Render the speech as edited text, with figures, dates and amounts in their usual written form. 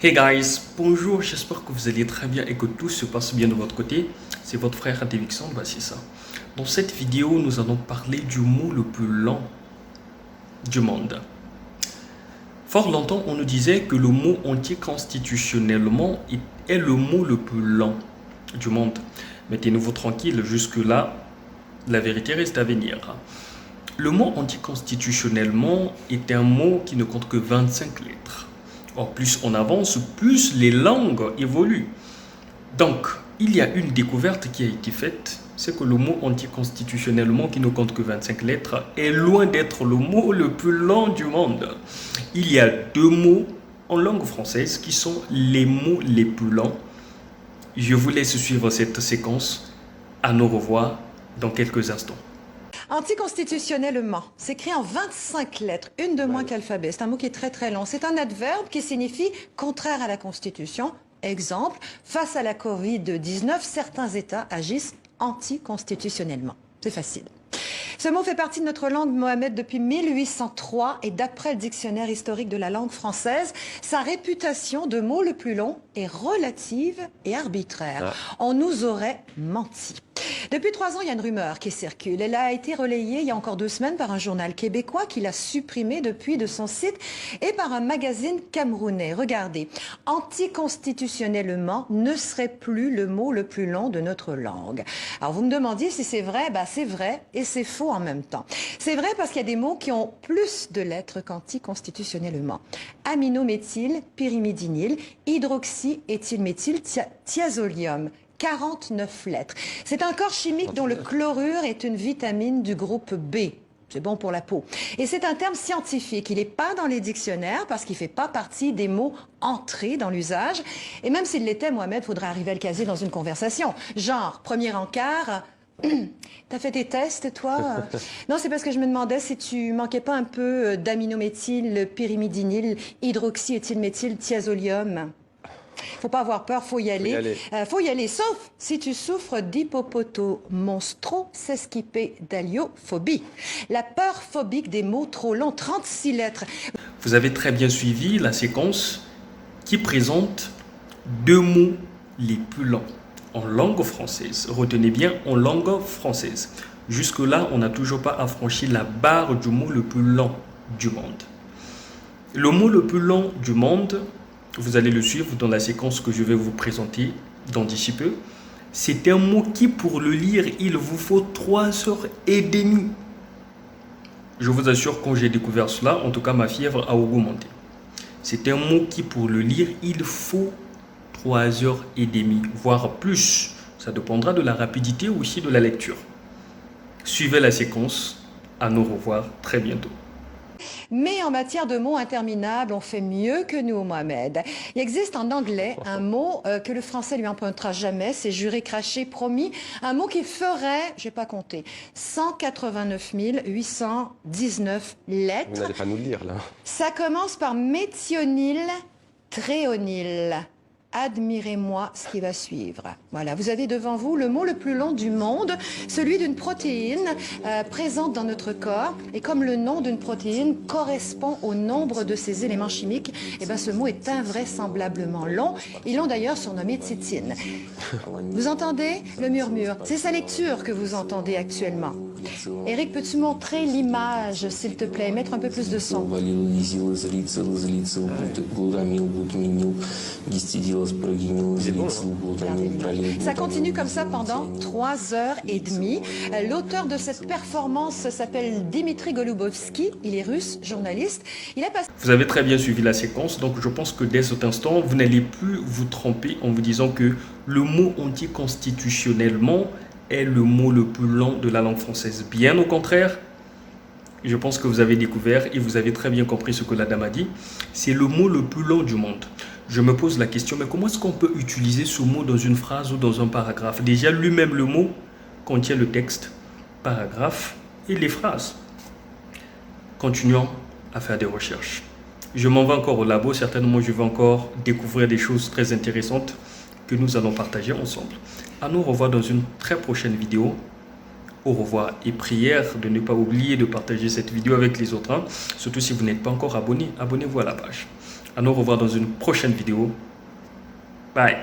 Hey guys, bonjour, j'espère que vous allez très bien et que tout se passe bien de votre côté. C'est votre frère Davixon, c'est ça. Dans cette vidéo, nous allons parler du mot le plus lent du monde. Fort longtemps, on nous disait que le mot anticonstitutionnellement est le mot le plus lent du monde. Mettez-vous tranquille, jusque-là, la vérité reste à venir. Le mot anticonstitutionnellement est un mot qui ne compte que 25 lettres. Or, plus on avance, plus les langues évoluent. Donc, il y a une découverte qui a été faite, c'est que le mot anticonstitutionnellement, qui ne compte que 25 lettres, est loin d'être le mot le plus lent du monde. Il y a deux mots en langue française qui sont les mots les plus lents. Je vous laisse suivre cette séquence. À nous revoir dans quelques instants. Anticonstitutionnellement, c'est écrit en 25 lettres, une de moins qu'alphabet. C'est un mot qui est très très long. C'est un adverbe qui signifie contraire à la Constitution. Exemple, face à la Covid-19, certains États agissent anticonstitutionnellement. C'est facile. Ce mot fait partie de notre langue Mohamed depuis 1803 et d'après le dictionnaire historique de la langue française, sa réputation de mot le plus long est relative et arbitraire. On nous aurait menti. Depuis 3 ans, il y a une rumeur qui circule. Elle a été relayée il y a encore 2 semaines par un journal québécois qui l'a supprimée depuis de son site et par un magazine camerounais. Regardez, anticonstitutionnellement ne serait plus le mot le plus long de notre langue. Alors vous me demandiez si c'est vrai, c'est vrai et c'est faux en même temps. C'est vrai parce qu'il y a des mots qui ont plus de lettres qu'anticonstitutionnellement. Aminométhyl, pyrimidinyle, hydroxyéthylméthyl, thiazolium. 49 lettres. C'est un corps chimique dont le chlorure est une vitamine du groupe B. C'est bon pour la peau. Et c'est un terme scientifique. Il n'est pas dans les dictionnaires parce qu'il ne fait pas partie des mots entrés dans l'usage. Et même s'il l'était, Mohamed, faudrait arriver à le caser dans une conversation. Genre, premier encart... T'as fait tes tests, toi? Non, c'est parce que je me demandais si tu manquais pas un peu d'aminométhyl, pyrimidinyle, hydroxyéthylméthyl, thiazolium. Faut pas avoir peur, faut y aller. Faut y aller, sauf si tu souffres d'hypopotomonstrosesquipédaliophobie. La peur phobique des mots trop longs, 36 lettres. Vous avez très bien suivi la séquence qui présente deux mots les plus lents en langue française. Retenez bien, en langue française. Jusque-là, on n'a toujours pas affranchi la barre du mot le plus lent du monde. Le mot le plus lent du monde, vous allez le suivre dans la séquence que je vais vous présenter dans d'ici peu. C'est un mot qui, pour le lire, il vous faut 3h30. Je vous assure, quand j'ai découvert cela, en tout cas, ma fièvre a augmenté. C'est un mot qui, pour le lire, il faut 3h30, voire plus. Ça dépendra de la rapidité ou aussi de la lecture. Suivez la séquence. À nous revoir très bientôt. Mais en matière de mots interminables, on fait mieux que nous, Mohamed. Il existe en anglais un mot que le français lui empruntera jamais, c'est juré, craché, promis. Un mot qui ferait, je n'ai pas compté, 189 819 lettres. Vous n'allez pas nous le lire, là. Ça commence par méthionyle, tréonyle. Admirez-moi ce qui va suivre. Voilà, vous avez devant vous le mot le plus long du monde, celui d'une protéine présente dans notre corps. Et comme le nom d'une protéine correspond au nombre de ses éléments chimiques, ce mot est invraisemblablement long. Ils l'ont d'ailleurs surnommé titine. Vous entendez le murmure? C'est sa lecture que vous entendez actuellement. Eric, peux-tu montrer l'image, s'il te plaît? Mettre un peu plus de son. Ça continue comme ça pendant 3h30. L'auteur de cette performance s'appelle Dimitri Golubovski. Il est russe, journaliste. Il a passé... Vous avez très bien suivi la séquence, donc je pense que dès cet instant, vous n'allez plus vous tromper en vous disant que le mot anticonstitutionnellement est le mot le plus lent de la langue française. Bien au contraire, je pense que vous avez découvert et vous avez très bien compris ce que la dame a dit. C'est le mot le plus long du monde. Je me pose la question, mais comment est-ce qu'on peut utiliser ce mot dans une phrase ou dans un paragraphe? Déjà, lui-même, le mot contient le texte, paragraphe et les phrases. Continuons à faire des recherches. Je m'en vais encore au labo. Certainement, je vais encore découvrir des choses très intéressantes que nous allons partager ensemble. À nous revoir dans une très prochaine vidéo. Au revoir et prière de ne pas oublier de partager cette vidéo avec les autres. Surtout si vous n'êtes pas encore abonné, abonnez-vous à la page. À nous revoir dans une prochaine vidéo. Bye.